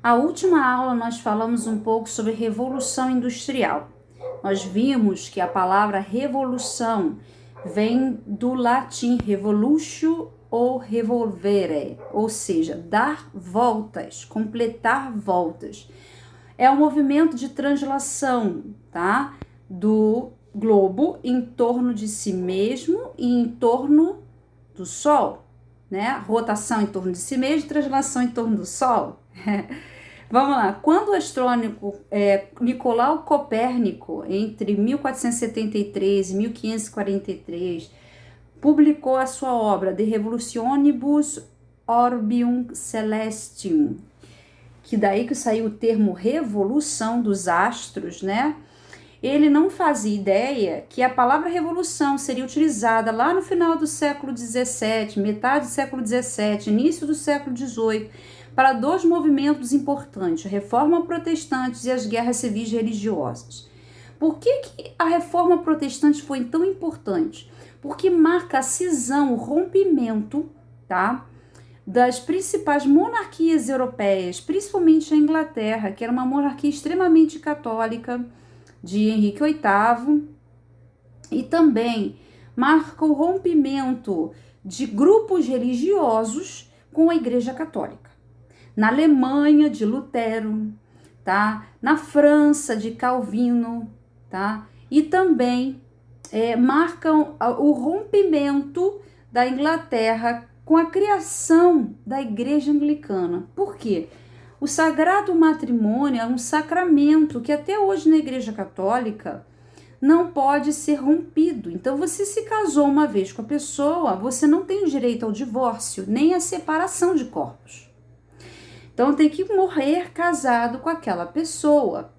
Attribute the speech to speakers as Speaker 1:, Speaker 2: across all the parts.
Speaker 1: A última aula nós falamos um pouco sobre Revolução Industrial. Nós vimos que a palavra revolução vem do latim revolutio ou revolvere, ou seja, dar voltas, completar voltas. É um movimento de translação, tá? Do globo em torno de si mesmo e em torno do Sol, né? Rotação em torno de si mesmo, translação em torno do Sol. Vamos lá, quando o astrônomo Nicolau Copérnico, entre 1473 e 1543, publicou a sua obra De Revolutionibus Orbium Celestium, que daí que saiu o termo revolução dos astros, né? Ele não fazia ideia que a palavra revolução seria utilizada lá no final do século XVII, metade do século XVII, início do século XVIII, para dois movimentos importantes, a Reforma Protestante e as guerras civis religiosas. Por que a Reforma Protestante foi tão importante? Porque marca a cisão, o rompimento, tá, das principais monarquias europeias, principalmente a Inglaterra, que era uma monarquia extremamente católica, de Henrique VIII, e também marca o rompimento de grupos religiosos com a Igreja Católica. Na Alemanha, de Lutero, tá? Na França, de Calvino, tá? E também marcam o rompimento da Inglaterra com a criação da Igreja Anglicana. Por quê? O sagrado matrimônio é um sacramento que até hoje na Igreja Católica não pode ser rompido. Então, você se casou uma vez com a pessoa, você não tem o direito ao divórcio, nem à separação de corpos. Então, tem que morrer casado com aquela pessoa.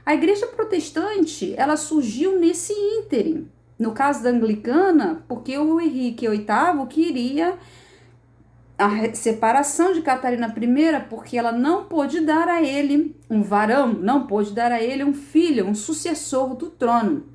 Speaker 1: A Igreja Protestante, ela surgiu nesse ínterim. No caso da Anglicana, porque o Henrique VIII queria a separação de Catarina I, porque ela não pôde dar a ele um varão, não pôde dar a ele um filho, um sucessor do trono.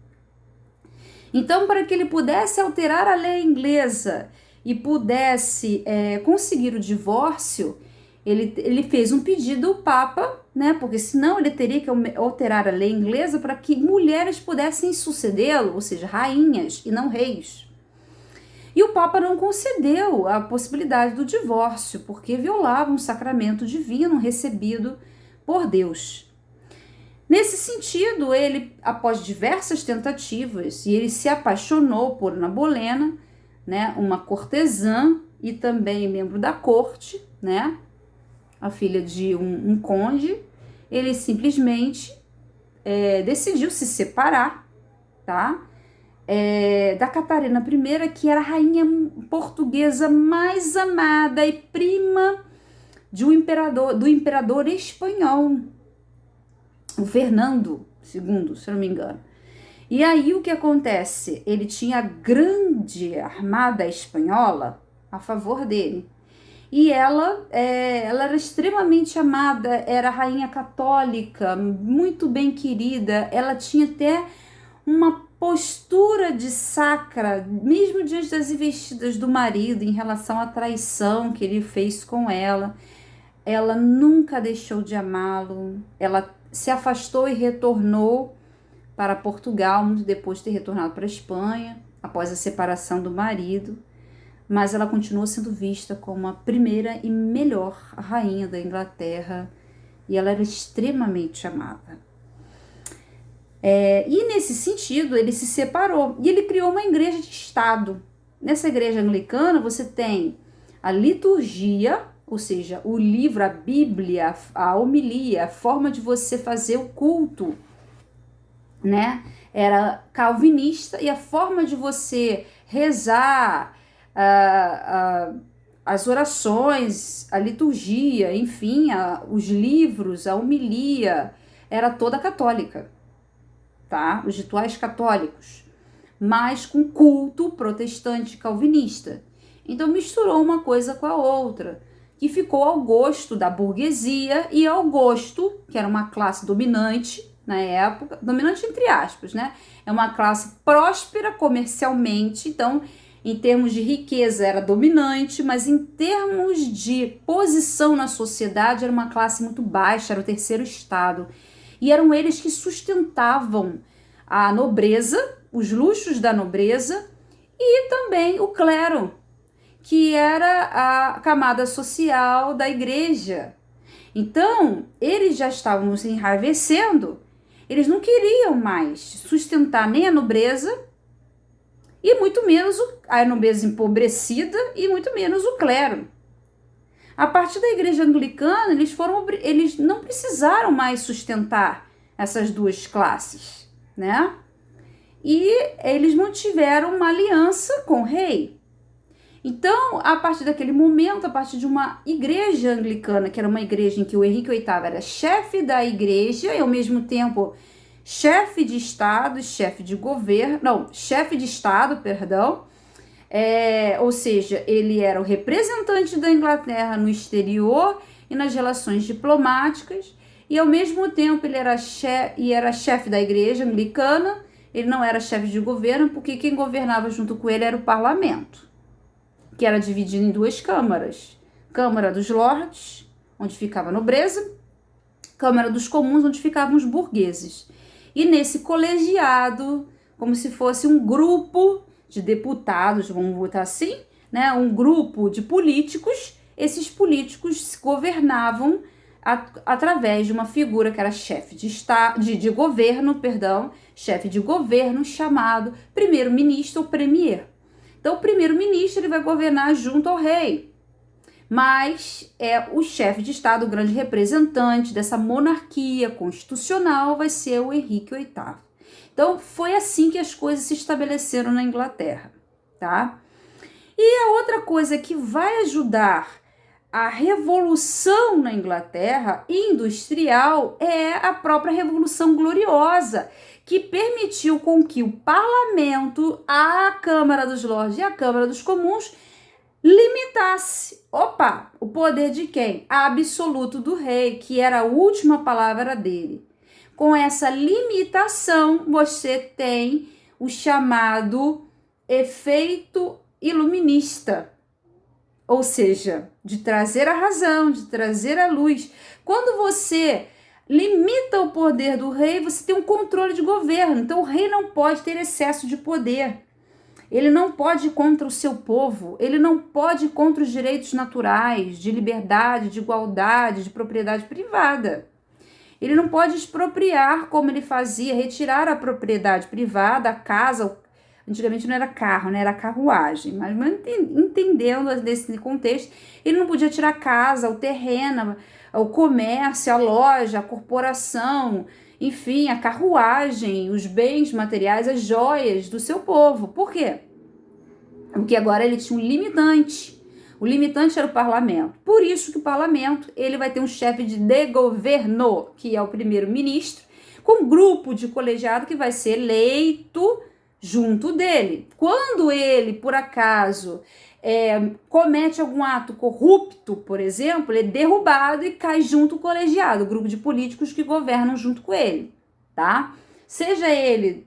Speaker 1: Então, para que ele pudesse alterar a lei inglesa e pudesse conseguir o divórcio, ele fez um pedido ao Papa, né? Porque senão ele teria que alterar a lei inglesa para que mulheres pudessem sucedê-lo, ou seja, rainhas e não reis. E o Papa não concedeu a possibilidade do divórcio, porque violava um sacramento divino recebido por Deus. Nesse sentido, ele, após diversas tentativas, e ele se apaixonou por Ana Bolena, né, uma cortesã e também membro da corte, né, a filha de um conde, ele simplesmente decidiu se separar, tá? Da Catarina I, que era a rainha portuguesa mais amada e prima do imperador espanhol, o Fernando II, se eu não me engano. E aí o que acontece? Ele tinha a grande armada espanhola a favor dele. E ela era extremamente amada, era rainha católica, muito bem querida. Ela tinha até uma postura de sacra, mesmo diante das investidas do marido em relação à traição que ele fez com ela. Ela nunca deixou de amá-lo. Ela se afastou e retornou para Portugal, muito depois de ter retornado para a Espanha, após a separação do marido. Mas ela continuou sendo vista como a primeira e melhor rainha da Inglaterra, e ela era extremamente amada. E nesse sentido, ele se separou, e ele criou uma igreja de Estado. Nessa igreja anglicana, você tem a liturgia, ou seja, o livro, a Bíblia, a homilia, a forma de você fazer o culto, né? Era calvinista, e a forma de você rezar, as orações, a liturgia, enfim, os livros, a homilia, era toda católica, tá? Os rituais católicos, mas com culto protestante calvinista. Então misturou uma coisa com a outra, que ficou ao gosto da burguesia e ao gosto, que era uma classe dominante na época, dominante entre aspas, né? É uma classe próspera comercialmente, então em termos de riqueza era dominante, mas em termos de posição na sociedade era uma classe muito baixa, era o terceiro estado. E eram eles que sustentavam a nobreza, os luxos da nobreza e também o clero, que era a camada social da igreja. Então, eles já estavam se enraivecendo, eles não queriam mais sustentar nem a nobreza, e muito menos a nobreza empobrecida, e muito menos o clero. A partir da igreja anglicana, eles não precisaram mais sustentar essas duas classes, né? E eles mantiveram uma aliança com o rei. Então, a partir daquele momento, a partir de uma igreja anglicana, que era uma igreja em que o Henrique VIII era chefe da igreja e ao mesmo tempo chefe de estado, chefe de governo, não, chefe de estado, perdão, ou seja, ele era o representante da Inglaterra no exterior e nas relações diplomáticas, e ao mesmo tempo ele era chefe da igreja anglicana. Ele não era chefe de governo, porque quem governava junto com ele era o parlamento, que era dividido em duas câmaras. Câmara dos Lordes, onde ficava a nobreza, Câmara dos Comuns, onde ficavam os burgueses. E nesse colegiado, como se fosse um grupo de deputados, vamos botar assim, né, um grupo de políticos, esses políticos governavam através de uma figura que era chefe de governo, chefe de governo chamado primeiro-ministro ou premier. Então, o primeiro-ministro ele vai governar junto ao rei, mas o chefe de Estado, o grande representante dessa monarquia constitucional vai ser o Henrique VIII. Então, foi assim que as coisas se estabeleceram na Inglaterra, tá? E a outra coisa que vai ajudar a revolução na Inglaterra industrial é a própria Revolução Gloriosa, que permitiu com que o parlamento, a Câmara dos Lordes e a Câmara dos Comuns limitasse, o poder de quem? Absoluto do rei, que era a última palavra dele. Com essa limitação, você tem o chamado efeito iluminista, ou seja, de trazer a razão, de trazer a luz. Quando você limita o poder do rei, você tem um controle de governo. Então, o rei não pode ter excesso de poder. Ele não pode ir contra o seu povo. Ele não pode ir contra os direitos naturais, de liberdade, de igualdade, de propriedade privada. Ele não pode expropriar, como ele fazia, retirar a propriedade privada, a casa. Antigamente não era carro, né? Era carruagem. Mas entendendo nesse contexto, ele não podia tirar a casa, o terreno, o comércio, a loja, a corporação, enfim, a carruagem, os bens materiais, as joias do seu povo. Por quê? Porque agora ele tinha um limitante. O limitante era o parlamento. Por isso que o parlamento ele vai ter um chefe de governo, que é o primeiro-ministro, com um grupo de colegiado que vai ser eleito junto dele. Quando ele, por acaso, comete algum ato corrupto, por exemplo, ele é derrubado e cai junto o colegiado, o grupo de políticos que governam junto com ele, tá? Seja ele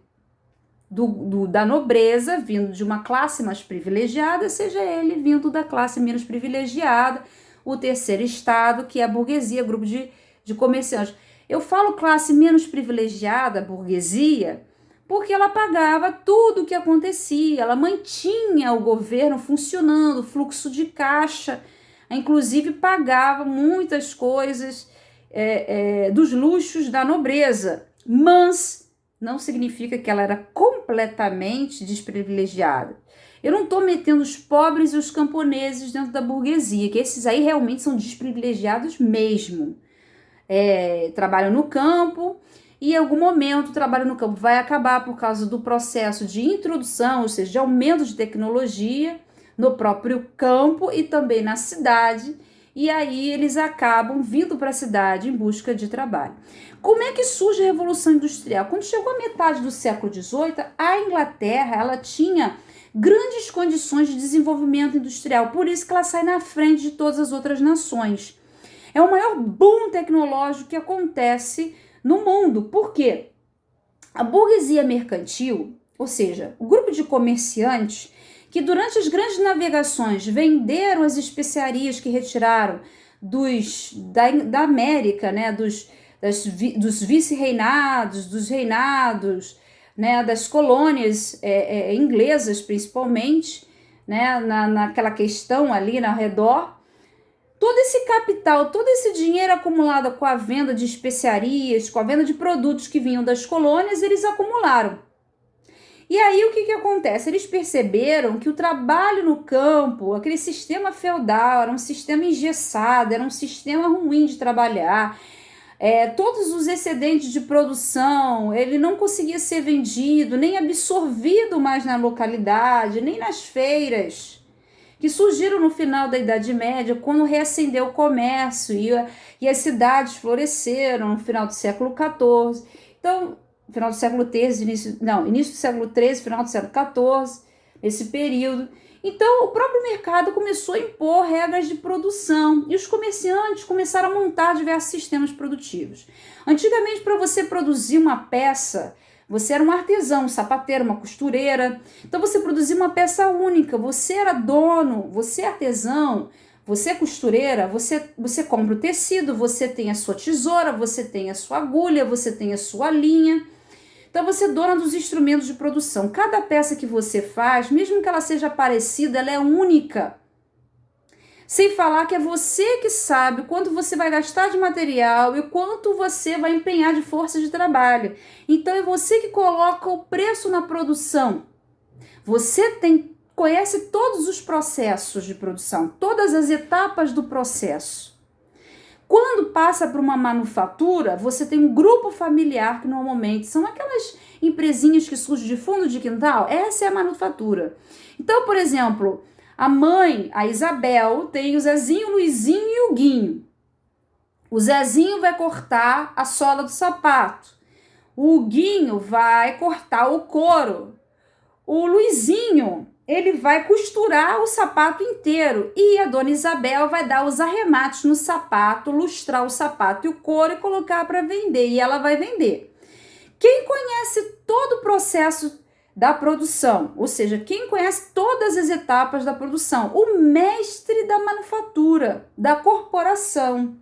Speaker 1: da nobreza, vindo de uma classe mais privilegiada, seja ele vindo da classe menos privilegiada, o terceiro estado, que é a burguesia, grupo de comerciantes. Eu falo classe menos privilegiada, burguesia, porque ela pagava tudo o que acontecia, ela mantinha o governo funcionando, fluxo de caixa, inclusive pagava muitas coisas dos luxos da nobreza, mas não significa que ela era completamente desprivilegiada. Eu não estou metendo os pobres e os camponeses dentro da burguesia, que esses aí realmente são desprivilegiados mesmo. Trabalham no campo, e em algum momento o trabalho no campo vai acabar por causa do processo de introdução, ou seja, de aumento de tecnologia no próprio campo e também na cidade, e aí eles acabam vindo para a cidade em busca de trabalho. Como é que surge a Revolução Industrial? Quando chegou a metade do século XVIII, a Inglaterra ela tinha grandes condições de desenvolvimento industrial, por isso que ela sai na frente de todas as outras nações. É o maior boom tecnológico que acontece no mundo. Por quê? A burguesia mercantil, ou seja, o grupo de comerciantes que durante as grandes navegações venderam as especiarias que retiraram da América, né, dos vice-reinados, dos reinados, né, das colônias inglesas principalmente, né, naquela questão ali ao redor. Todo esse capital, todo esse dinheiro acumulado com a venda de especiarias, com a venda de produtos que vinham das colônias, eles acumularam. E aí o que acontece? Eles perceberam que o trabalho no campo, aquele sistema feudal, era um sistema engessado, era um sistema ruim de trabalhar. Todos os excedentes de produção, ele não conseguia ser vendido, nem absorvido mais na localidade, nem nas feiras, que surgiram no final da Idade Média, quando reacendeu o comércio e as cidades floresceram no final do século XIV. Então, final do século XIII, início do século XIII, final do século XIV, nesse período. Então, o próprio mercado começou a impor regras de produção e os comerciantes começaram a montar diversos sistemas produtivos. Antigamente, para você produzir uma peça, você era um artesão, um sapateiro, uma costureira. Então, você produzia uma peça única. Você era dono, você é artesão, você é costureira, você compra o tecido, você tem a sua tesoura, você tem a sua agulha, você tem a sua linha. Então, você é dona dos instrumentos de produção. Cada peça que você faz, mesmo que ela seja parecida, ela é única. Sem falar que é você que sabe quanto você vai gastar de material e quanto você vai empenhar de força de trabalho. Então, é você que coloca o preço na produção. Você conhece todos os processos de produção, todas as etapas do processo. Quando passa para uma manufatura, você tem um grupo familiar, que normalmente são aquelas empresinhas que surgem de fundo de quintal. Essa é a manufatura. Então, por exemplo, a mãe, a Isabel, tem o Zezinho, o Luizinho e o Guinho. O Zezinho vai cortar a sola do sapato. O Guinho vai cortar o couro. O Luizinho, ele vai costurar o sapato inteiro. E a dona Isabel vai dar os arremates no sapato, lustrar o sapato e o couro e colocar para vender. E ela vai vender. Quem conhece todo o processo da produção, ou seja, quem conhece todas as etapas da produção? O mestre da manufatura, da corporação.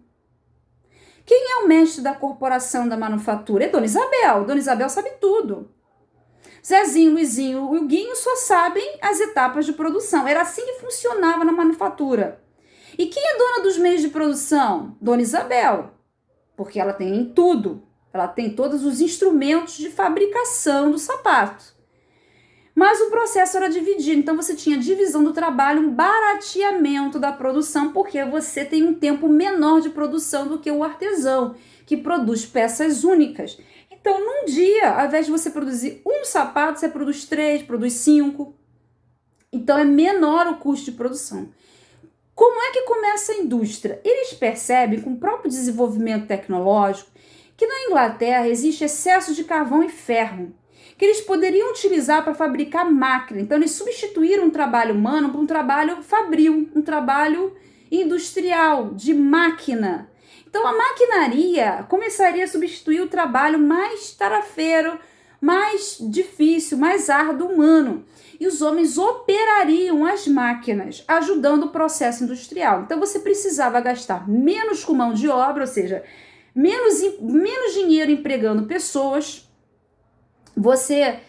Speaker 1: Quem é o mestre da corporação da manufatura? É Dona Isabel. Dona Isabel sabe tudo. Zezinho, Luizinho e o Guinho só sabem as etapas de produção. Era assim que funcionava na manufatura. E quem é dona dos meios de produção? Dona Isabel, porque ela tem tudo. Ela tem todos os instrumentos de fabricação do sapato. Mas o processo era dividido, então você tinha divisão do trabalho, um barateamento da produção, porque você tem um tempo menor de produção do que o artesão, que produz peças únicas. Então, num dia, ao invés de você produzir um sapato, você produz 3, produz 5. Então, é menor o custo de produção. Como é que começa a indústria? Eles percebem, com o próprio desenvolvimento tecnológico, que na Inglaterra existe excesso de carvão e ferro, que eles poderiam utilizar para fabricar máquina. Então, eles substituíram um trabalho humano por um trabalho fabril, um trabalho industrial, de máquina. Então, a maquinaria começaria a substituir o trabalho mais tarefeiro, mais difícil, mais árduo humano. E os homens operariam as máquinas, ajudando o processo industrial. Então, você precisava gastar menos com mão de obra, ou seja, menos dinheiro empregando pessoas. Você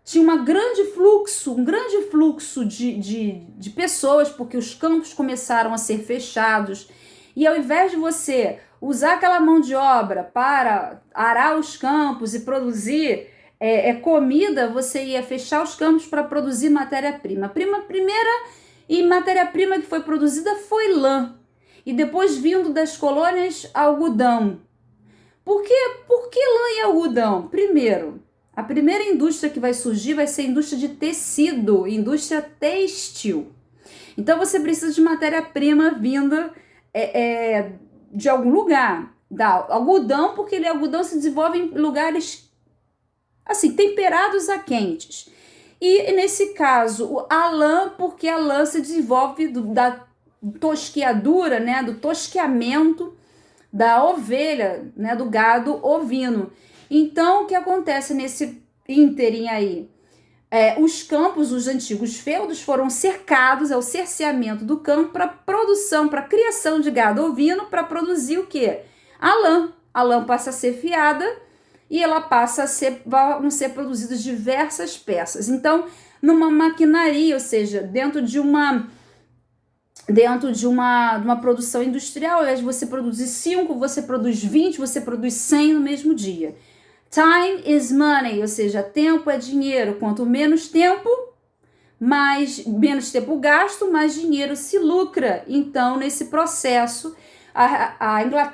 Speaker 1: tinha um grande fluxo de pessoas, porque os campos começaram a ser fechados. E ao invés de você usar aquela mão de obra para arar os campos e produzir comida, você ia fechar os campos para produzir matéria-prima. A primeira matéria-prima que foi produzida foi lã. E depois, vindo das colônias, algodão. Por que lã e algodão? Primeiro, a primeira indústria que vai surgir vai ser a indústria de tecido, indústria têxtil. Então, você precisa de matéria-prima vinda de algum lugar. Da algodão, porque algodão se desenvolve em lugares assim, temperados a quentes. E nesse caso, a lã, porque a lã se desenvolve da tosqueadura, né, do tosqueamento da ovelha, né, do gado ovino. Então, o que acontece nesse ínterim aí? Os campos, os antigos feudos, foram cercados, é o cerceamento do campo para produção, para criação de gado ovino, para produzir o quê? A lã. A lã passa a ser fiada e ela passa a ser, vão ser produzidas diversas peças. Então, numa maquinaria, ou seja, dentro de uma produção industrial, ao invés de você produzir 5, você produz 20, você produz 100 no mesmo dia. Time is money, ou seja, tempo é dinheiro. Quanto menos tempo gasto, mais dinheiro se lucra. Então, nesse processo, a Inglaterra